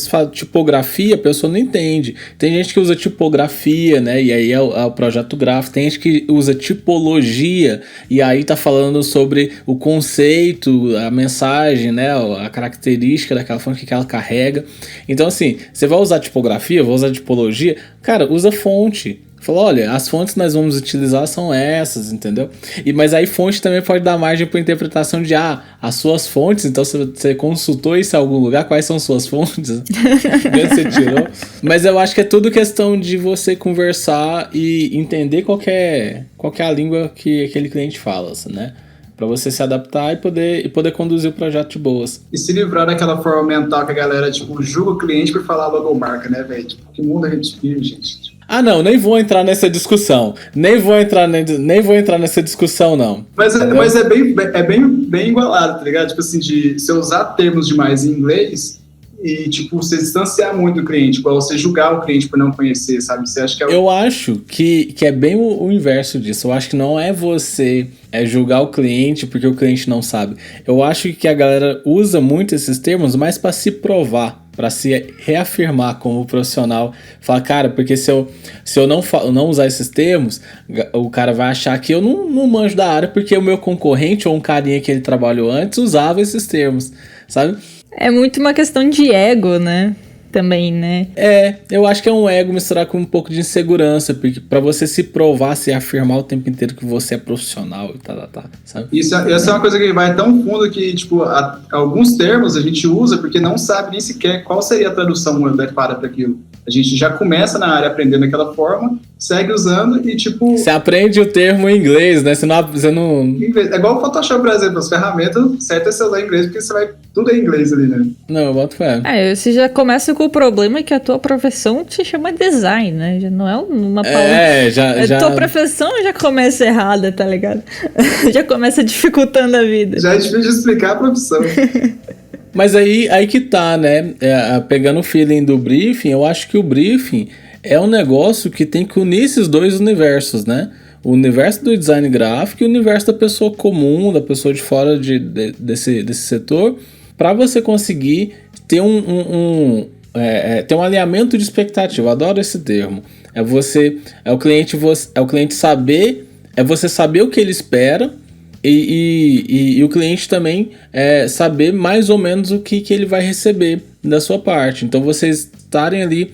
fala tipografia, a pessoa não entende. Tem gente que usa tipografia, né? E aí é o projeto gráfico. Tem gente que usa tipologia e aí tá falando sobre o conceito, a mensagem, né? A característica daquela fonte que ela carrega. Então, assim, você vai usar tipografia, vai usar tipologia, cara, usa fonte. Falou, olha, as fontes que nós vamos utilizar são essas, entendeu? Mas aí fonte também pode dar margem para interpretação de, as suas fontes, então você consultou isso em algum lugar, quais são suas fontes? Você tirou. Mas eu acho que é tudo questão de você conversar e entender qual que é a língua que aquele cliente fala, né? Pra você se adaptar e poder conduzir o projeto de boas. E se livrar daquela forma mental que a galera, julga o cliente por falar logomarca, né, velho? Que mundo a gente vive, gente. Não, nem vou entrar nessa discussão. Nem vou entrar nessa discussão, não. Mas é bem igualado, tá ligado? Tipo assim, de você usar termos demais em inglês e, você distanciar muito do cliente, igual você julgar o cliente por não conhecer, sabe? Você acha que Eu acho que é bem o inverso disso. Eu acho que não é você julgar o cliente porque o cliente não sabe. Eu acho que a galera usa muito esses termos mais para se provar, para se reafirmar como profissional. Fala, cara, porque se eu não usar esses termos, o cara vai achar que eu não manjo da área porque o meu concorrente ou um carinha que ele trabalhou antes usava esses termos, sabe? É muito uma questão de ego, né? Também, né? Eu acho que é um ego misturar com um pouco de insegurança, porque pra você se provar, se afirmar o tempo inteiro que você é profissional e tá, sabe? Essa é uma coisa que vai tão fundo que, alguns termos a gente usa porque não sabe nem sequer qual seria a tradução adequada para aquilo. A gente já começa na área aprendendo daquela forma, segue usando e, Você aprende o termo em inglês, né? Você não... É igual o Photoshop, por exemplo, as ferramentas, certo é você usar em inglês, porque tudo é em inglês ali, né? Não, eu boto fé. Você já começa com o problema que a tua profissão se chama design, né? Já não é uma palavra... A tua profissão já começa errada, tá ligado? Já começa dificultando a vida. Já é difícil de explicar a profissão. Mas aí que tá, né? Pegando o feeling do briefing, eu acho que o briefing é um negócio que tem que unir esses dois universos, né? O universo do design gráfico e o universo da pessoa comum, da pessoa de fora desse setor, para você conseguir ter ter um alinhamento de expectativa. Eu adoro esse termo. O cliente saber, você saber o que ele espera. E o cliente também saber mais ou menos o que ele vai receber da sua parte. Então vocês estarem ali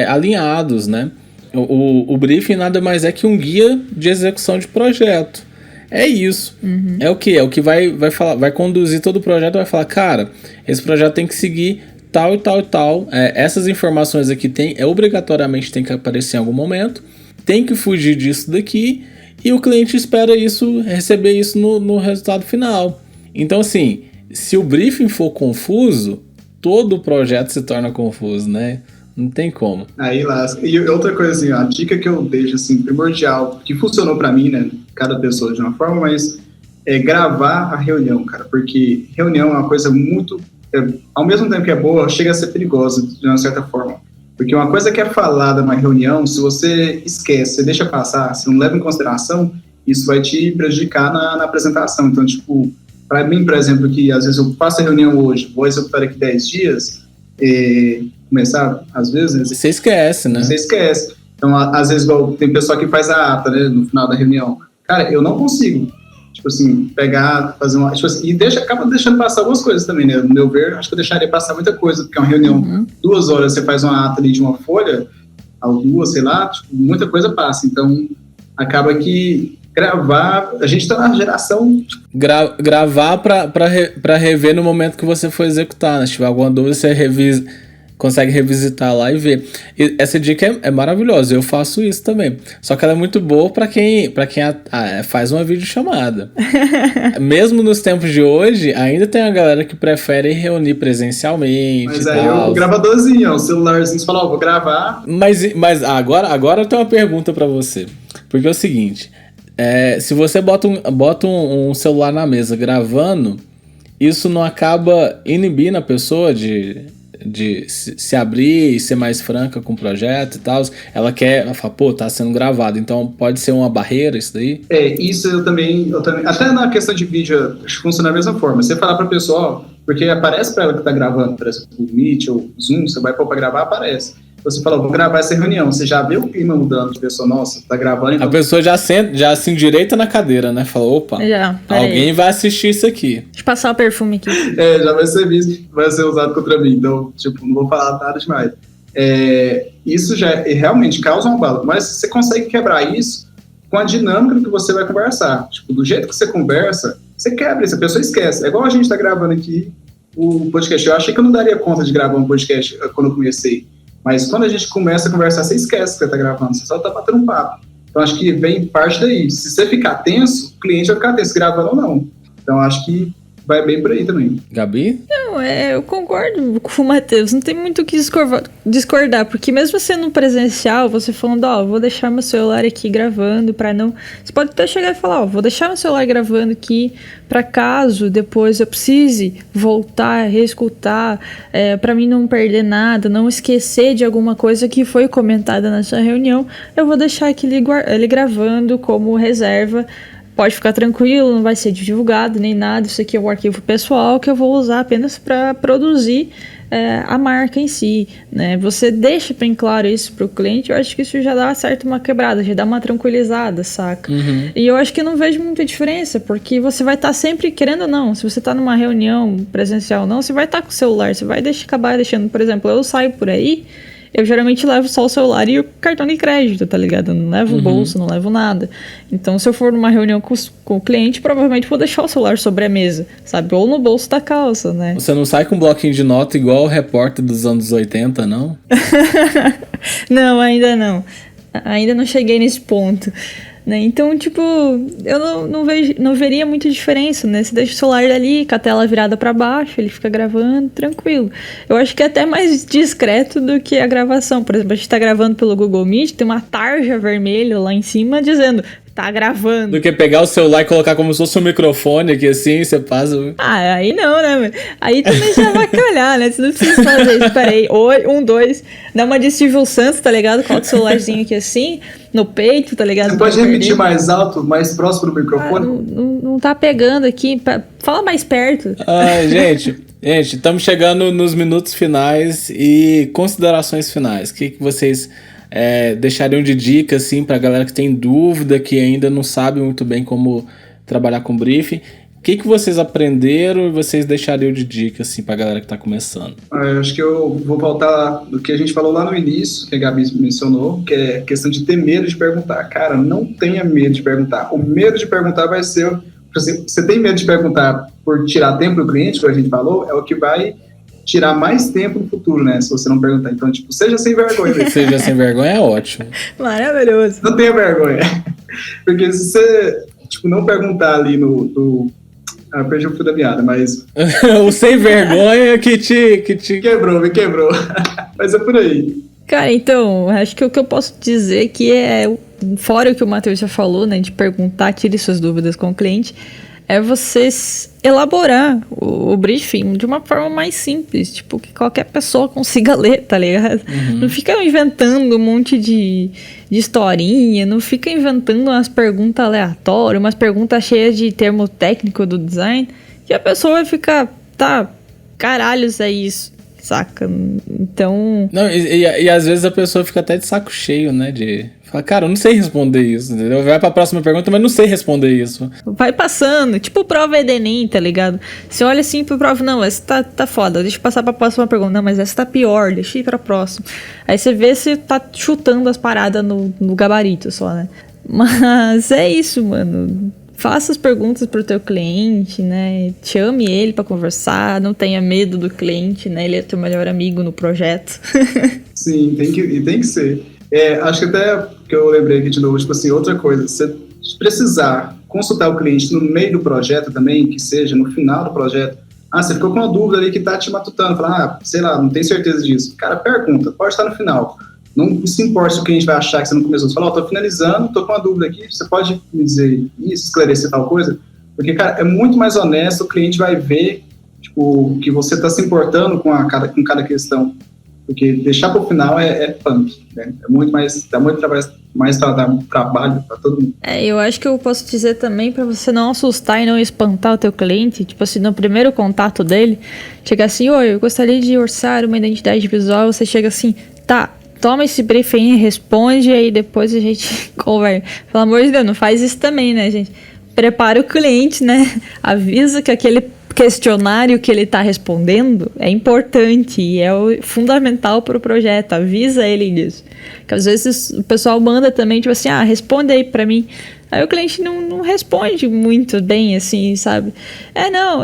alinhados, né? O briefing nada mais é que um guia de execução de projeto. É isso. Uhum. É o que? É o que vai conduzir todo o projeto. Vai falar, cara, esse projeto tem que seguir tal e tal e tal. Essas informações aqui obrigatoriamente tem que aparecer em algum momento. Tem que fugir disso daqui. E o cliente espera receber isso no resultado final. Então, assim, se o briefing for confuso, todo o projeto se torna confuso, né? Não tem como. Aí lasca. E outra coisa, assim, a dica que eu deixo, assim, primordial, que funcionou pra mim, né? Cada pessoa de uma forma, mas é gravar a reunião, cara. Porque reunião é uma coisa muito... ao mesmo tempo que é boa, chega a ser perigosa, de uma certa forma. Porque uma coisa que é falada numa reunião, se você esquece, você deixa passar, se não leva em consideração, isso vai te prejudicar na apresentação. Então, para mim, por exemplo, que às vezes eu faço a reunião hoje, vou executar aqui 10 dias, começar, às vezes... Você esquece, né? Você esquece. Então, às vezes, igual, tem pessoal que faz a ata, né, no final da reunião. Cara, eu não consigo, tipo assim, pegar, fazer uma... Tipo assim, e acaba deixando passar algumas coisas também, né? No meu ver, acho que eu deixaria passar muita coisa, porque é uma reunião, 2 horas, você faz uma ata ali de uma folha, ou 2, sei lá, tipo, muita coisa passa. Então, acaba que gravar... A gente tá na geração... Tipo, gravar pra rever no momento que você for executar, né? Se tiver alguma dúvida, você consegue revisitar lá e ver. E essa dica é maravilhosa, eu faço isso também. Só que ela é muito boa pra quem faz uma videochamada. Mesmo nos tempos de hoje, ainda tem a galera que prefere reunir presencialmente. Mas aí o gravadorzinho, o celularzinho, você fala, vou gravar. Mas agora eu tenho uma pergunta pra você. Porque é o seguinte, se você bota um celular na mesa gravando, isso não acaba inibindo a pessoa de se abrir e ser mais franca com o projeto e tal? Ela fala, pô, tá sendo gravado, então pode ser uma barreira isso daí? Isso eu também, até na questão de vídeo, acho que funciona da mesma forma. Você falar pra pessoa, porque aparece pra ela que tá gravando, por exemplo, o Meet ou o Zoom, você vai pôr pra gravar, aparece. Você fala, vou gravar essa reunião, você já vê o clima mudando de pessoa, nossa, tá gravando, então... A pessoa já se endireita na cadeira, né? Fala, opa, alguém vai assistir isso aqui. Deixa eu passar o perfume aqui. Já vai ser visto, vai ser usado contra mim, então, tipo, não vou falar nada demais. Isso já realmente causa um abalo, mas você consegue quebrar isso com a dinâmica que você vai conversar. Tipo, do jeito que você conversa, você quebra isso, a pessoa esquece. É igual a gente tá gravando aqui o podcast. Eu achei que eu não daria conta de gravar um podcast quando eu comecei. Mas quando a gente começa a conversar, você esquece que você está gravando, você só está batendo um papo. Então, acho que vem parte daí. Se você ficar tenso, o cliente vai ficar tenso, gravando ou não. Então, acho que vai bem por aí também. Gabi? Não, eu concordo com o Matheus. Não tem muito o que discordar, porque mesmo sendo presencial, você falando, vou deixar meu celular aqui gravando pra não... Você pode até chegar e falar, vou deixar meu celular gravando aqui pra caso depois eu precise voltar, reescutar, pra mim não perder nada, não esquecer de alguma coisa que foi comentada nessa reunião, eu vou deixar aqui ele gravando como reserva. Pode ficar tranquilo, não vai ser divulgado nem nada. Isso aqui é um arquivo pessoal que eu vou usar apenas para produzir a marca em si, né? Você deixa bem claro isso para o cliente, eu acho que isso já dá certo uma quebrada, já dá uma tranquilizada, saca? E eu acho que não vejo muita diferença, porque você vai estar sempre, querendo ou não, se você está numa reunião presencial ou não, você vai estar com o celular, você vai acabar deixando, por exemplo, eu saio por aí, eu geralmente levo só o celular e o cartão de crédito, tá ligado? Eu não levo o bolso, não levo nada. Então, se eu for numa reunião com o cliente, provavelmente vou deixar o celular sobre a mesa, sabe? Ou no bolso da calça, né? Você não sai com um bloquinho de nota igual o repórter dos anos 80, não? Não, ainda não. Ainda não cheguei nesse ponto. Né? Então, tipo, eu não veria muita diferença, né? Você deixa o celular ali, com a tela virada para baixo, ele fica gravando, tranquilo. Eu acho que é até mais discreto do que a gravação. Por exemplo, a gente tá gravando pelo Google Meet, tem uma tarja vermelha lá em cima dizendo... Tá gravando. Do que pegar o celular e colocar como se fosse um microfone aqui assim, você passa... aí não, né, mano? Aí também já vai calhar, né? Você não precisa fazer isso. Peraí, 1, 2, dá uma de Silvio Santos, tá ligado? Coloca o celularzinho aqui assim, no peito, tá ligado? Você pode repetir mais alto, mais próximo do microfone? Não tá pegando aqui, fala mais perto. Gente, estamos chegando nos minutos finais e considerações finais. O que vocês... deixariam de dica assim pra galera que tem dúvida, que ainda não sabe muito bem como trabalhar com briefing? O que vocês aprenderam e vocês deixariam de dica assim pra galera que tá começando? Eu acho que eu vou voltar do que a gente falou lá no início, que a Gabi mencionou, que é a questão de ter medo de perguntar. Cara, não tenha medo de perguntar. O medo de perguntar vai ser... Você tem medo de perguntar por tirar tempo do cliente, como a gente falou, é o que vai tirar mais tempo no futuro, né? Se você não perguntar. Então, tipo, seja sem vergonha. Seja sem vergonha é ótimo. Maravilhoso. Não tenha vergonha. Porque se você, tipo, não perguntar ali perdi o fio da piada, mas... o sem vergonha que te... Me quebrou. Mas é por aí. Cara, então, acho que o que eu posso dizer que fora o que o Matheus já falou, né? De perguntar, tire suas dúvidas com o cliente... é você elaborar o briefing de uma forma mais simples, tipo, que qualquer pessoa consiga ler, tá ligado? Não fica inventando um monte de historinha, não fica inventando umas perguntas aleatórias, umas perguntas cheias de termo técnico do design, que a pessoa vai ficar, caralhos é isso? saca? Então... Não, e às vezes a pessoa fica até de saco cheio, né, de... Fala, cara, eu não sei responder isso, entendeu? Vai pra próxima pergunta, mas não sei responder isso. Vai passando, tipo prova Enem, tá ligado? Você olha assim pro prova, não, essa tá foda, deixa eu passar pra próxima pergunta. Não, mas essa tá pior, deixa eu ir pra próxima. Aí você vê se tá chutando as paradas no gabarito só, né? Mas é isso, mano. Faça as perguntas pro teu cliente, né? Chame ele pra conversar, não tenha medo do cliente, né? Ele é teu melhor amigo no projeto. Sim, tem que ser. Acho que até que eu lembrei aqui de novo, tipo assim, outra coisa, você precisar consultar o cliente no meio do projeto também, que seja no final do projeto, você ficou com uma dúvida ali que tá te matutando, fala, sei lá, não tenho certeza disso. Cara, pergunta, pode estar no final. Não se importa se o cliente vai achar que você não começou. Você fala, tô finalizando, tô com uma dúvida aqui, você pode me dizer isso, esclarecer tal coisa? Porque, cara, é muito mais honesto, o cliente vai ver, tipo, que você tá se importando com cada questão. Porque deixar para o final é punk, né? É muito mais, dá muito trabalho para todo mundo. Eu acho que eu posso dizer também para você não assustar e não espantar o teu cliente, tipo assim, no primeiro contato dele, chegar assim, oi, eu gostaria de orçar uma identidade visual, você chega assim, tá, toma esse briefing, responde, aí depois a gente conversa. Pelo amor de Deus, não faz isso também, né, gente? Prepara o cliente, né? Avisa que aquele questionário que ele está respondendo é importante e é fundamental para o projeto, avisa ele disso. Porque às vezes o pessoal manda também, tipo assim, responde aí para mim. Aí o cliente não responde muito bem, assim, sabe?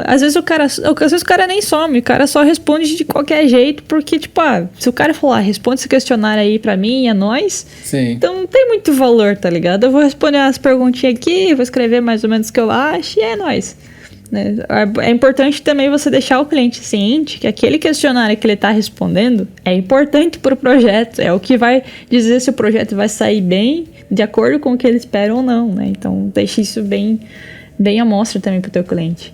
Às vezes o cara nem some, o cara só responde de qualquer jeito, porque, tipo, se o cara falar, responde esse questionário aí pra mim, é nóis, sim, então não tem muito valor, tá ligado? Eu vou responder as perguntinhas aqui, vou escrever mais ou menos o que eu acho e é nóis. É importante também você deixar o cliente ciente que aquele questionário que ele está respondendo é importante para o projeto, é o que vai dizer se o projeto vai sair bem, de acordo com o que ele espera ou não, né? Então, deixe isso bem à mostra também para o teu cliente.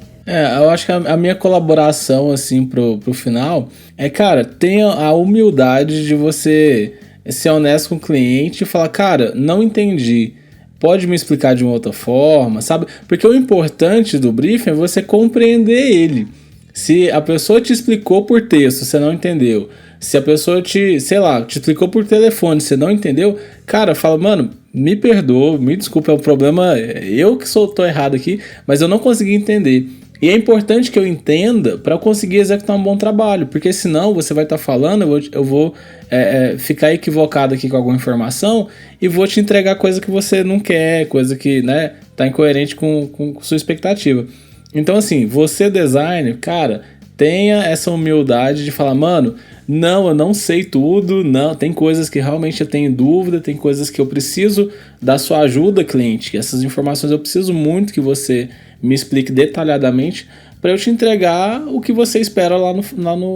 Eu acho que a minha colaboração, assim, pro final cara, tenha a humildade de você ser honesto com o cliente e falar, cara, não entendi. Pode me explicar de uma outra forma, sabe? Porque o importante do briefing é você compreender ele. Se a pessoa te explicou por texto, você não entendeu. Se a pessoa te explicou por telefone, você não entendeu, cara, fala, mano, me perdoa, me desculpa, é um problema, eu que tô errado aqui, mas eu não consegui entender. E é importante que eu entenda para eu conseguir executar um bom trabalho, porque senão você vai estar falando, eu vou ficar equivocado aqui com alguma informação e vou te entregar coisa que você não quer, coisa que, né, tá incoerente com sua expectativa. Então, assim, você designer, cara, tenha essa humildade de falar, mano, não, eu não sei tudo, não, tem coisas que realmente eu tenho dúvida, tem coisas que eu preciso da sua ajuda, cliente, essas informações eu preciso muito que você me explique detalhadamente para eu te entregar o que você espera lá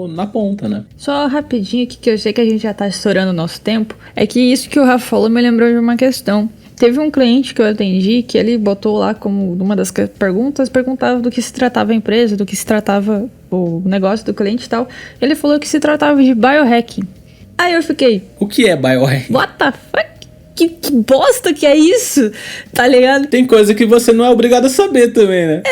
na ponta, né? Só rapidinho aqui, que eu sei que a gente já tá estourando o nosso tempo, é que isso que o Rafa falou me lembrou de uma questão. Teve um cliente que eu atendi que ele botou lá como uma das perguntas, perguntava do que se tratava a empresa, do que se tratava o negócio do cliente e tal. Ele falou que se tratava de biohacking. Aí eu fiquei... O que é biohacking? What the fuck? Que bosta que é isso? Tá ligado? Tem coisa que você não é obrigado a saber também, né?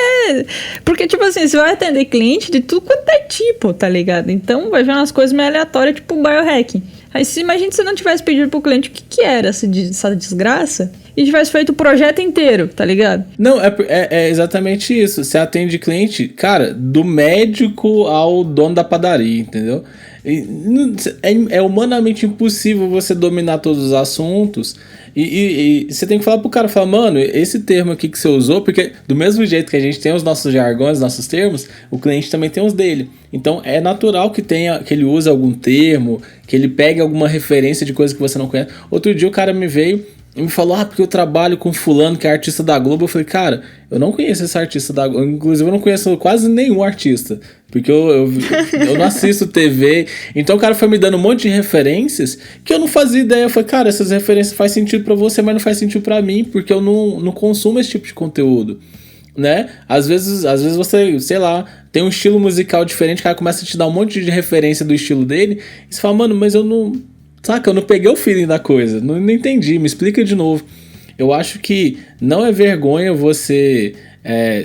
Porque, tipo assim, você vai atender cliente de tudo quanto é tipo, tá ligado? Então vai ver umas coisas meio aleatórias, tipo biohacking. Aí imagina se você não tivesse pedido pro cliente o que era essa desgraça e tivesse feito o projeto inteiro, tá ligado? Não, é exatamente isso. Você atende cliente, cara, do médico ao dono da padaria, entendeu? É humanamente impossível você dominar todos os assuntos e você tem que falar pro cara, falar, mano, esse termo aqui que você usou, porque do mesmo jeito que a gente tem os nossos jargões, nossos termos, o cliente também tem os dele. Então é natural que ele use algum termo, que ele pegue alguma referência de coisa que você não conhece. Outro dia o cara me veio e me falou, porque eu trabalho com fulano que é artista da Globo. Eu falei, cara, eu não conheço esse artista da Globo. Inclusive eu não conheço quase nenhum artista, porque eu não assisto TV. Então o cara foi me dando um monte de referências que eu não fazia ideia. Eu falei, cara, essas referências fazem sentido pra você, mas não faz sentido pra mim, porque eu não consumo esse tipo de conteúdo, né? Às vezes você, sei lá, tem um estilo musical diferente, o cara começa a te dar um monte de referência do estilo dele, e você fala, mano, mas eu não... Saca, eu não peguei o feeling da coisa, não entendi, me explica de novo. Eu acho que não é vergonha você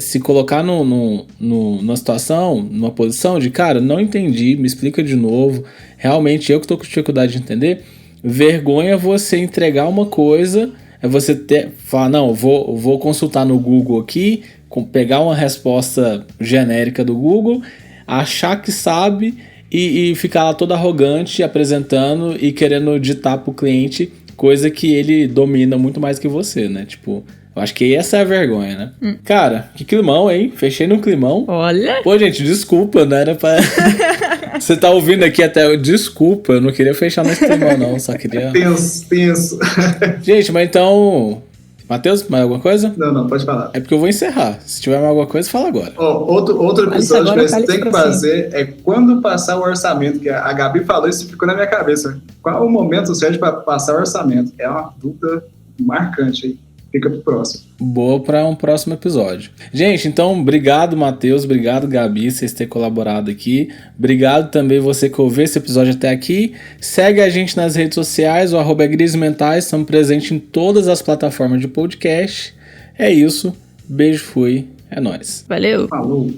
se colocar numa situação, numa posição de, cara, não entendi, me explica de novo, realmente eu que tô com dificuldade de entender. Vergonha é você entregar uma coisa, é você falar, não, vou consultar no Google aqui, pegar uma resposta genérica do Google, achar que sabe e ficar lá todo arrogante apresentando e querendo ditar pro cliente coisa que ele domina muito mais que você, né? Tipo, eu acho que essa é a vergonha, né? Cara, que climão, hein? Fechei no climão. Olha! Pô, gente, desculpa, não era pra... Você tá ouvindo aqui até... Desculpa, eu não queria fechar nesse climão, não. Só queria... Tenso. Gente, mas então... Matheus, mais alguma coisa? Não, pode falar. É porque eu vou encerrar. Se tiver mais alguma coisa, fala agora. Outro episódio que você tem que fazer é quando passar o orçamento, que a Gabi falou, isso ficou na minha cabeça. Qual é o momento certo para passar o orçamento? É uma dúvida marcante aí. Fica pro próximo. Boa para um próximo episódio. Gente, então, obrigado, Matheus. Obrigado, Gabi, vocês terem colaborado aqui. Obrigado também você que ouviu esse episódio até aqui. Segue a gente nas redes sociais, o @grismentais. Estamos presentes em todas as plataformas de podcast. É isso. Beijo, fui. É nóis. Valeu. Falou.